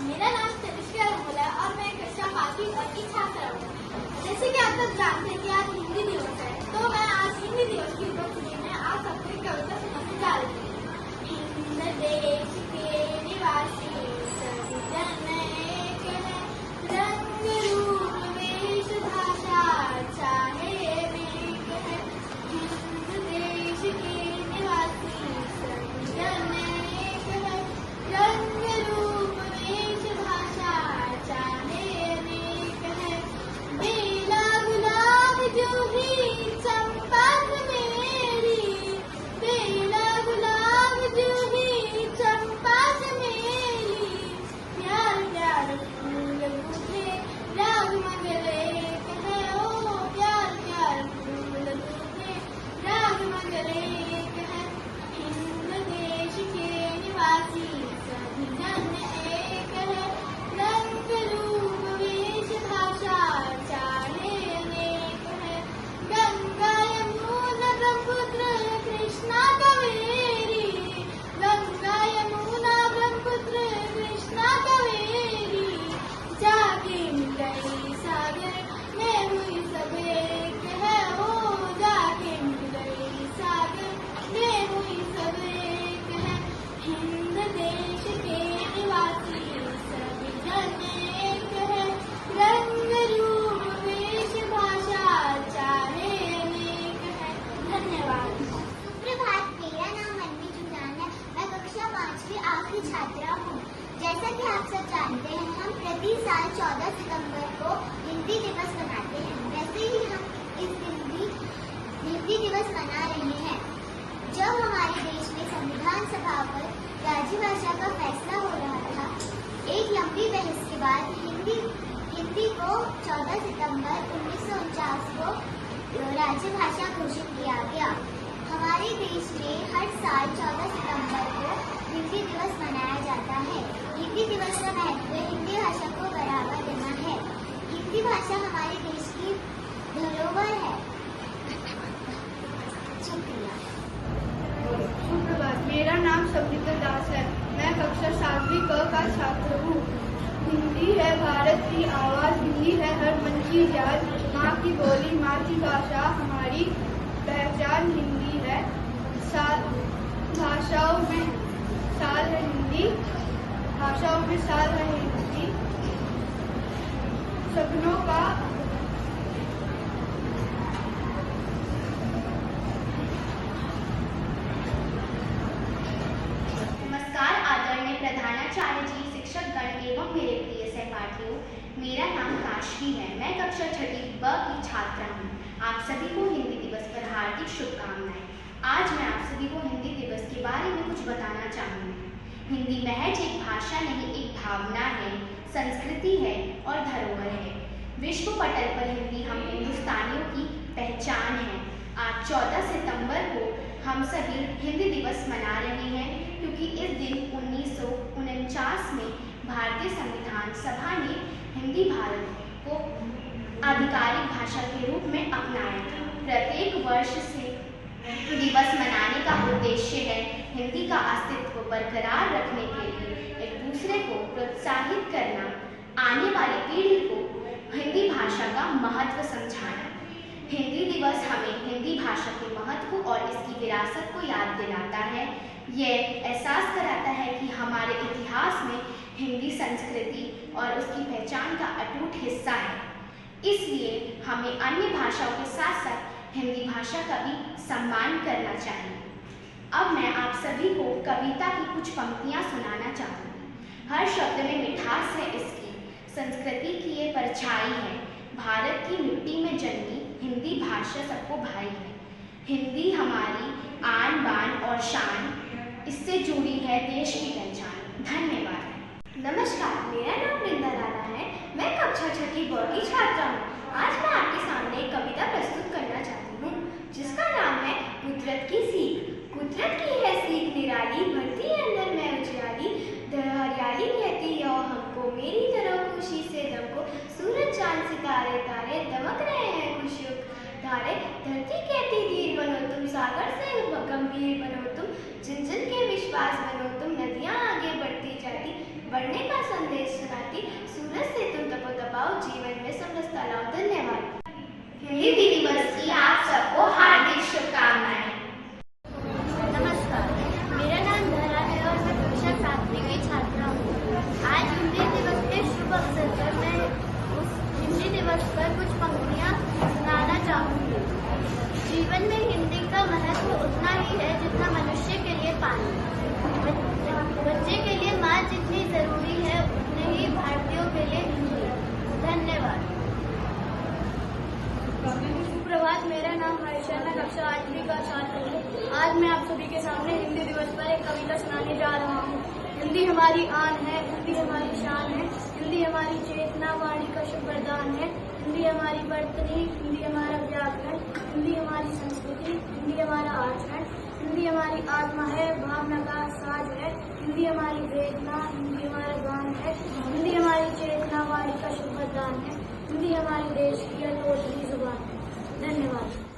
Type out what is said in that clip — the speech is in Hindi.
मेरा नाम तनिष्का रंगोला है और मैं कक्षा 5वीं की छात्रा हूँ। जैसे कि आप सब जानते हैं कि आज हिंदी दिवस है, तो मैं आज हिंदी दिवस की उपलक्ष्य में आप सबको एक कविता सुनाने जा रही हूँ। हिंद देश के निवासी सभी जन एक है, रंग रूप वेश भाषा चाहे अनेक है। हिंद देश के निवासी सभी जन एक है, रंग रूप वेश भाषा चाहे अनेक है। बेला गुलाब जूही चंपा मेरी, बेला गुलाब जूही चंपा मेरी। प्यार प्यार फूल बूटे राग मगर एक है, ओ प्यार प्यार फूल बूटे राग मगर एक है। हिंद देश के निवासी सभी जन एक है, रंग रूप वेश भाषा चाहे अनेक है। गंगा यमुना ब्रह्मपुत्र कृष्णा कावेरी, गंगा यमुना ब्रह्मपुत्र कृष्णा कावेरी। जाके मिलई सागर में हुई सब एक है, ओ जाके मिलई सागर में हुई सब एक है। हिंद देश के निवासी सभी जन एक है, रंग रूप वेश भाषा चाहे अनेक है। धन्यवाद। सुप्रभात, मेरा नाम मनवी जुटान है। मैं कक्षा 5वीं आखिरी छात्रा हूँ। जैसा कि आप सब जानते हैं, हम प्रति साल 14 सितंबर को हिंदी दिवस मनाते हैं। वैसे ही हम इस दिन भी हिंदी दिवस मना रहे हैं। जब हमारे देश में संविधान सभा पर राज्यभाषा का फैसला हो रहा था, एक लंबी बहस के बाद हिंदी को 14 सितंबर 1949 को राज्यभाषा घोषित किया गया। हमारे देश में हर साल 14 सितंबर को हिंदी दिवस मनाया जाता है। हिंदी दिवस का महत्व हिंदी भाषा को बढ़ावा देना है। हिंदी भाषा हमारे देश की धरोहर है। शुक्रिया। सुप्रभात, मेरा नाम सविता दास है। मैं कक्षा 7वीं क का छात्र हूँ। हिंदी है भारत की आवाज, हिंदी है हर मन की याद। माँ की बोली, माँ की भाषा, हमारी पहचान हिंदी है। भाषाओं में साल है हिंदी, भाषाओं में साल है हिंदी। सपनों का नमस्कार आदरणीय प्रधानाचार्य जी, शिक्षकगण एवं मेरे प्रिय सहपाठियों। मेरा नाम काशवी है। मैं कक्षा 6वीं ब की छात्रा हूँ। आप सभी को हिंदी दिवस पर हार्दिक शुभकामनाएं। आज मैं आप सभी को हिंदी दिवस के बारे में कुछ बताना चाहूँगी। हिंदी महज एक भाषा नहीं, एक भावना है, संस्कृति है और धरोहर है। विश्व पटल पर हिंदी हम हिंदुस्तानियों की पहचान है। आज 14 सितंबर को हम सभी हिंदी दिवस मना रहे हैं, क्योंकि इस दिन 1949 में भारतीय संविधान सभा ने हिंदी भारत को आधिकारिक भाषा के रूप में अपनाया था। प्रत्येक वर्ष से दिवस मनाने का उद्देश्य है हिंदी का अस्तित्व बरकरार रखने के लिए एक दूसरे को प्रोत्साहित करना, आने वाली पीढ़ी को हिंदी भाषा का महत्व समझाना। हिंदी दिवस हमें हिंदी भाषा के महत्व और इसकी विरासत को याद दिलाता है। यह एहसास कराता है कि हमारे इतिहास में हिंदी संस्कृति और उसकी पहचान का अटूट हिस्सा है। इसलिए हमें अन्य भाषाओं के साथ साथ हिंदी भाषा का भी सम्मान करना चाहिए। अब मैं आप सभी को कविता की कुछ पंक्तियां सुनाना चाहूँगी। हर शब्द में मिठास है इसकी, संस्कृति की ये परछाई है। भारत की मिट्टी में जन्मी हिंदी भाषा सबको भाई है। हिंदी हमारी आन बान और शान, इससे जुड़ी है देश की पहचान। धन्यवाद। नमस्कार, मेरा नाम वृंदा राणा है। मैं कक्षा 6वीं ब की छात्रा हूँ। आज मैं आपके सामने एक कविता प्रस्तुत करना चाहती हूँ, जिसका नाम है कुदरत की सीख। कुदरत की है सीख निराली, भरती है अंदर में उजियाली। हरियाली कहती है हमको, मेरी तरह खुशी से दमको। सूरज चांद सितारे तारे दमक रहे हैं खुशियों धारे। धरती कहती धीर बनो तुम, सागर से गंभीर बनो तुम। जिन जिन के विश्वास बनो तुम, नदियाँ आगे बढ़ती जाती, बढ़ने का संदेश संदेश सुनाती, सूरज से तुम तपो तपाओ, जीवन में समरसता लाओ। धन्यवाद। हिंदी दिवस की आप सबको हार्दिक शुभकामनाएं। नमस्कार, मेरा नाम धरा है और मैं कक्षा 7वीं की छात्रा हूँ। आज हिंदी दिवस के शुभ अवसर पर मैं उस हिंदी दिवस पर कुछ पंक्तियाँ सुनाना चाहूँगी। जीवन में हिंदी का महत्व उतना ही है जितना मनुष्य के लिए पानी। बच्चे के लिए माँ जितनी जरूरी है उतने ही भारतीयों के लिए हिंदी। धन्यवाद। सुप्रभात, मेरा नाम आयशा, मैं कक्षा 8वीं का छात्र हूँ। आज मैं आप सभी के सामने हिंदी दिवस पर एक कविता सुनाने जा रहा हूँ। हिंदी हमारी आन है, हिंदी हमारी शान है, हिंदी हमारी चेतना वाणी का शुभ वरदान है। हिंदी हमारी बर्तनी, हिंदी हमारा व्याकरण, हिंदी हमारी संस्कृति, हिंदी हमारा आचरण, हिंदी हमारी आत्मा है, भावना का साज है। हिंदी हमारी वेदना, हिंदी हमारा गान है, हिंदी हमारी चेतना वाणी का शुभ वरदान है। हिंदी हमारे देश की अनोखी जुबान है। धन्यवाद।